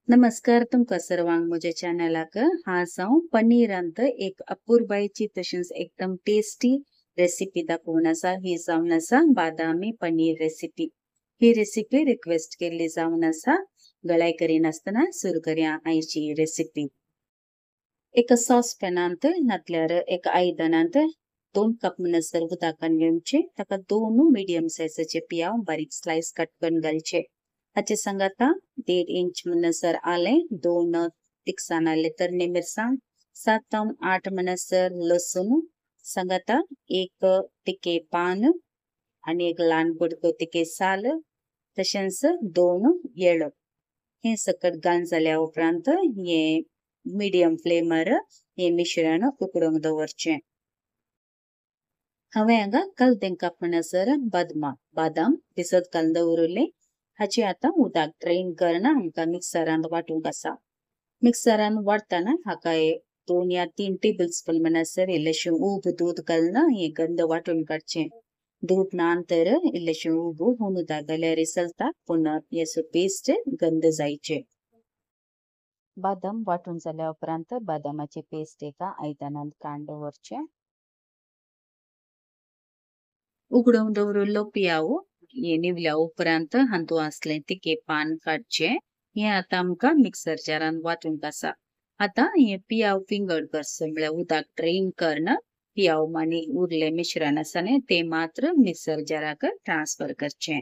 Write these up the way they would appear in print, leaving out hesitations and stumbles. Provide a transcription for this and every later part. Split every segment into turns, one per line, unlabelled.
नमस्कार तुमका सर्वांक म्हज्या चॅनलाक आज हांव पनीरांत एक अपुरबायची तशेंच एकदम टेस्टी रेसिपी दाखोवन आसा। ही जावन आसा बादामी पनीर रेसिपी। ही रेसिपी रिक्वेस्ट केल्ली जावन आसा। गळाय करिनासतना सुरू करया आयची रेसिपी। एका सॉसपॅनांत नातल्यार एका आयदनांत 2 कप म्हणसर उदकान घेवचे। ताका 2 मिडियम सायजाचे पियाव बारीक स्लाइस कट करून घालचे। हाचे संगत 1.5 इंच म्हणसर आलें, 2 तिखसाण नाल्ले तरणे मिरसांग, 7 ते 8 म्हणसर लसूण, संगत 1 तिखे पान आणि एक ल्हान बुडको तिखे साल, तशेंच 2 येळो। हे सकट घालन जाल्या उपरांत हे मीडियम फ्लेमर हे मिश्रण उकडूंक दवरचे। हांवें हांगा कलतें कप म्हणसर बादाम भिजत घालून दवरले। हाची आतां उदक ड्रेन करना आमकां मिक्सरांत वांटूंक आसा। मिक्सरांत वाटतना हाका 2 या 3 टेबल स्पून म्हणसर इल्लेशें उब दूद घालून हे गंध वांटून काडचें। दूद ना तर इल्लेशें उब होवन उदक घाल्यार चलता, पूण हेचो पेस्ट गंध जायचे। बादाम वांटून जाल्या उपरांत बादामाची पेस्ट एका आयदनांत काडून दवरचें। उकडूंक दवरिल्लो पियाव हे निवल्या उपरांत हातूंत आसलें तिखे पान काडचें। हे आतां आमकां मिक्सर जारांत वांटूंक आसा। आतां हे पियाव फिंगर करचो, म्हळ्यार उदक ड्रेन करना। पियाव आनी उरलें मिश्रण आसा न्ही ते मात्र मिक्सर जाराक ट्रान्सफर करचें।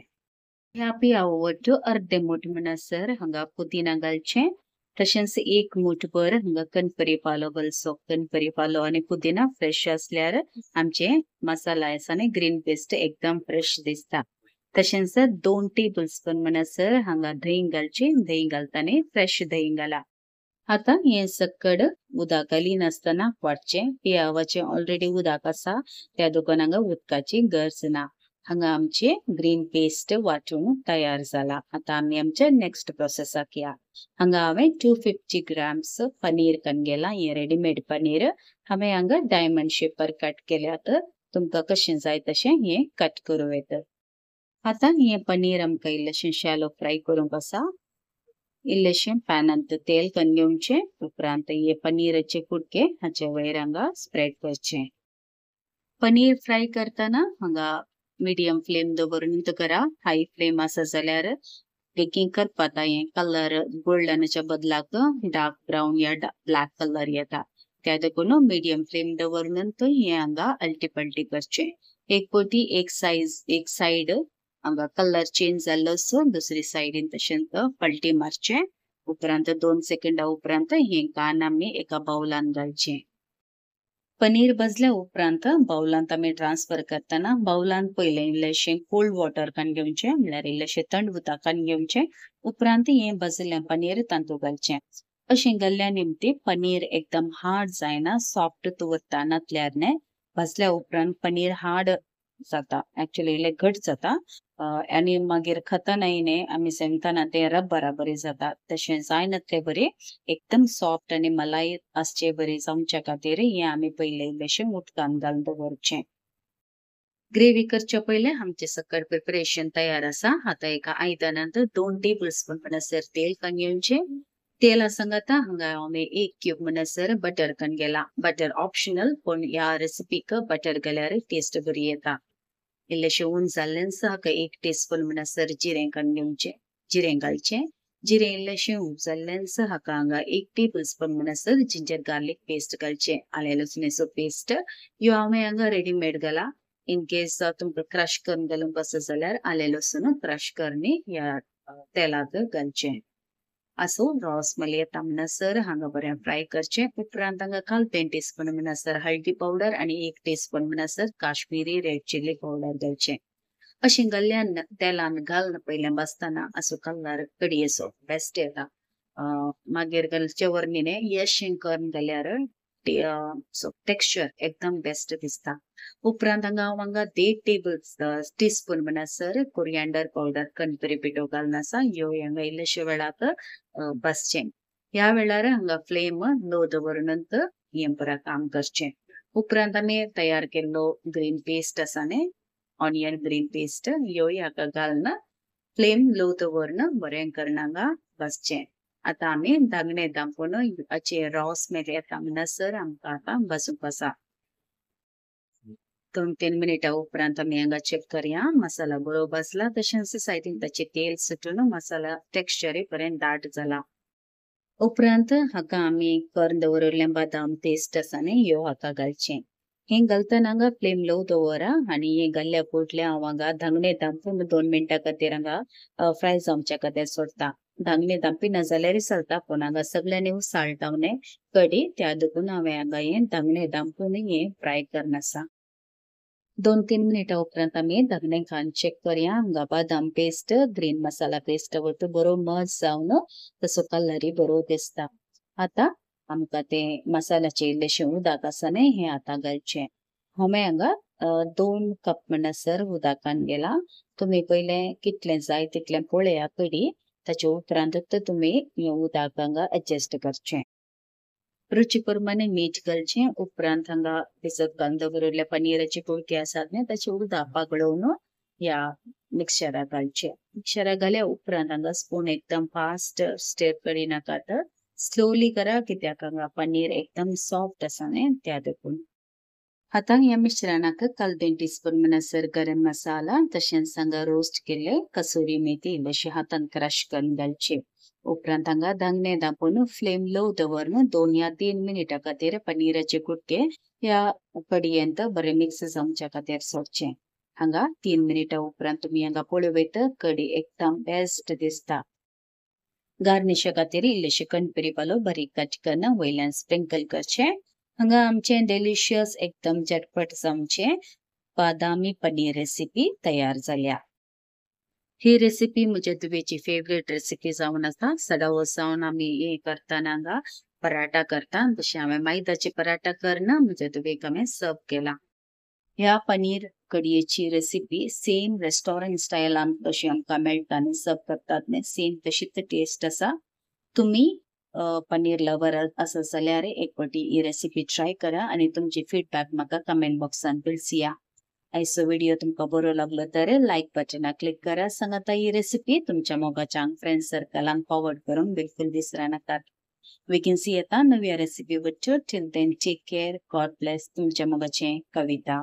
ह्या पियाव वट्ट अर्दे मूठ म्हणसर हांगा पुदिना घालचें। तशेंच 1 मूठभर हांगा कणपरी पालो घालचो। कणपरी पालो आनी पुदिना फ्रेश आसल्यार आमचे मसाला आसा न्ही ग्रीन पेस्ट एकदम फ्रेश दिसता। तशेंच 2 टेबल स्पून म्हणसर हांगा दही घालची। दही घालतना फ्रेश दही घाला। आतां हे सकट उदक घालिनासतना वाटचें। पियावाचें ऑलरेडी उदक आसा, त्या दुकान हांगा उदकाची गरज ना। हांगा आमची ग्रीन पेस्ट वाटून तयार जाला। आतां आमी आमच्या नेक्स्ट प्रोसेसाक या। हांगा हांवें 250 ग्राम्स पनीर घेवन गेलां। हे रेडीमेड पनीर हांवें हांगा डायमंड शेपर कट केल्यात। तुमकां कशें जाय तशें हे कट करूं येता। आतां हे पनीर आमकां इल्लेशें शॅलो फ्राय करूंक आसा। इल्लेशें पॅनांत तेल घालून घेवचें। उपरांत हे पनीराचे कुडके हाचे वयर हांगा स्प्रेड करचें। पनीर फ्राय करतना हांगा मीडियम फ्लेम दवरून करा। हाय फ्लेम आसा जाल्यार बेगीन करपाता हे कलर गोल्डनाच्या बदलाक डार्क ब्राउन या ब्लॅक कलर येता। त्या देखून मीडियम फ्लेम दवरून हे हांगा अल्टी पल्टी करचें। एक पोटी एक साइड हांगा कलर चेंज जाल्लो असो दुसरी साइडीन तशेंच पल्टी मारचें। उपरांत 2 सेकंदां उपरांत हे घान आमी एका बाउलान घालचें। पनीर भाजल्या उपरांत बाउलांत आमी ट्रान्सफर करतना बाउलांत पयलें इल्लेशें कोल्ड वॉटर घालून घेवचें, म्हळ्यार इल्लेशें थंड उदक घालून घेवचें। उपरांत हे भाजिल्लें पनीर तातूंत घालचें। अशें घाल्ल्या निमती पनीर एकदम हार्ड जायना, सॉफ्ट उरता। नातल्यार न्ही भाजल्या उपरांत पनीर हार्ड जाता, एक्चुअली इल्लें घट जाता आनी मागीर खातानाय न्ही आमी सेमतना तें बराबरी जाता। तशें जायनातलें बरें एकदम सॉफ्ट आनी मलाई आसचे बरें जावचे खातीर हे आमी पयलें इल्लेशें उदकांत घालून दवरचें। ग्रेव्ही करचे पयलें आमचे सकट प्रिपरेशन तयार आसा। आतां एका आयदनांत 2 टेबल स्पून म्हणसर तेल घालून घेवचें। तेला संगत हांगा हांवें 1 क्यूब म्हणसर बटर घालून गेला। बटर ऑप्शनल, पूण ह्या रेसिपीक बटर घाल्यार टेस्ट बरी येता। इल्लेशें उंच जाल्लें हाका 1 टीस्पून म्हणसर जिरें घालून घेवचें। जिरें घालचें। जिरें इल्लेशें उब जाल्लें हाका हांगा 1 टेबल स्पून म्हणसर जिंजर गार्लिक पेस्ट घालचें। आलें लसणेचो पेस्ट ह्यो हांवें हांगा रेडीमेड घाला। इन केस तुमकां क्रश करून घालूंक आसा जाल्यार आलें लसूण क्रश करून ह्या तेलांत घालचें। असो रॉस स्मेल येता म्हणसर हांगा बरें फ्राय करचें। उपरांत हांगा 1/2 टीस्पून म्हणसर हळदी पावडर आनी 1 टीस्पून म्हणसर काश्मीरी रेड चिली पावडर घालचें। अशें घाल्ल्यान तेलान घालना पयलें भाजतना असो कलर कडी असो बेस्ट येता। मागीर घालचे वरणी न्ही अशें करून घाल्यार टेक्स्चर एकदम बेस्ट दिसता। उपरांत हांगा 1.5 टीस्पून म्हणसर कोरिएंडर पावडर कणपरी पिठो घालून आसा। ह्यो हांगा इल्लेशे वेळाक भाजचें। ह्या वेळार हांगा फ्लेम लो दवरून हें बरें काम करचें। उपरांत आमी तयार केल्लो ग्रीन पेस्ट आसा न्ही ऑनियन ग्रीन पेस्ट ह्यो हाका घालून फ्लेम लो दवरून बरें करून हांगा भाजचें। आता आम्ही धांगणे दांपून हाचे रॉस मेले येता म्हणसर आमकां आतां भाजूंक आसा. 2-3 मिनिटां उपरांत आमी हांगा चेक करया. मसाला बरो भाजला. तशेंच सायडीन ताचे तेल सुटून मसाला टेक्स्चरय बरें दाट जाला. उपरांत हाका आमी करून दवरिल्ले बदाम पेस्ट आसा न्ही ह्यो हाका घालचें. हें घालतना हांगा फ्लेम लो दवरा आनी हें घाल्ल्या फाटल्यान हांव हांगा धांगणे दांपून 2 मिनटां खातीर हांगा फ्राय जावच्या खातीर सोडटा. धांगणे दांपिना जाल्यारय चलता पूण हांगा सगळ्यांनी साळटावणे कडी त्या देखून हांवें हांगा हें धांगणे दांपून हें फ्राय करन आसा. 2-3 मिनिटां उपरांत आमी धांगणे घालून चेक करया. हांगा बदाम पेस्ट, ग्रीन मसाला पेस्ट वरतो बरो मर्ज जावन तसो कलरय बरो दिसता. आतां आमकां ते मसाल्याचे इल्लेशें उदक आसा न्ही हें आतां घालचें. हांवें हांगा 2 कप म्हणसर उदक घातलेला. तुमी पयलें कितलें जाय तितलें पळया कडी. ताचे उपरांतूच तुमी हें उदक हांगा एडजस्ट करचें. रुची प्रमाणे मीठ घालचें. उपरांत हांगा भिजत घालून दवरिल्ले पनीराची कुडके आसात न्ही ताचे उदक पागळोवन ह्या मिक्सचराक घालचें. मिक्सचराक घाल्या उपरांत हांगा स्पून एकदम फास्ट स्टीर करिनाकात. स्लोली करा कित्याक हांगा पनीर एकदम सॉफ्ट आसा न्ही त्या देखून. आतां ह्या मिश्रणाक काल 2 टीस्पून म्हणसर गरम मसाला तशेंच हांगा रोस्ट केल्ले कसुरी मेथी इल्लेशे हातान क्रश करून घालचे. उपरांत हांगा धांगणे दांपून फ्लेम लो दवरून 2 या 3 मिनिटां खातीर पनीराचे कुडके ह्या कडयेंत बरे मिक्स जावच्या खातीर सोडचें. हांगा 3 मिनिटां उपरांत तुमी हांगा पळयत कडी एकदम बेस्ट दिसता. गार्निशा खातीर इल्लेशे कणपेरी पालो बारीक कट करून वयल्यान स्प्रिंकल करचें. हांगा आमचें डिलिशियस एकदम झटपट जावचें बादामी पनीर रेसिपी तयार जाल्या. ही रेसिपी म्हजे तुवेची फेवरेट रेसिपी जावन आसा. सडा वसावन आमी हे करतना हांगा पराठा करता. तशें हांवें मैदाचे पराठा करना म्हजे तुवेक हांवें सर्व केला. ह्या पनीर कडयेची रेसिपी सेम रेस्टॉरंट स्टायल कशी आमकां मेळटा आनी सर्व करतात न्ही सेम तशीच टेस्ट आसा. तुमी पनीर लवर आसा जाल्यार एक फावटी ही रेसिपी ट्राय करा आनी तुमची फीडबॅक म्हाका कमेंट बॉक्सान कळसिया. आयचो व्हिडिओ तुमकां बरो लागलो तर लायक बटनाक क्लिक करा. सांगाता ही रेसिपी तुमच्या मोगाच्या फ्रेंड सर्कलांक फॉरवर्ड करूंक बिलकुल विसरा नाकात. वी कॅन सी येता नव्या रेसिपी वच्चो. Till then take care. God bless. तुमच्या मोगाचें कविता.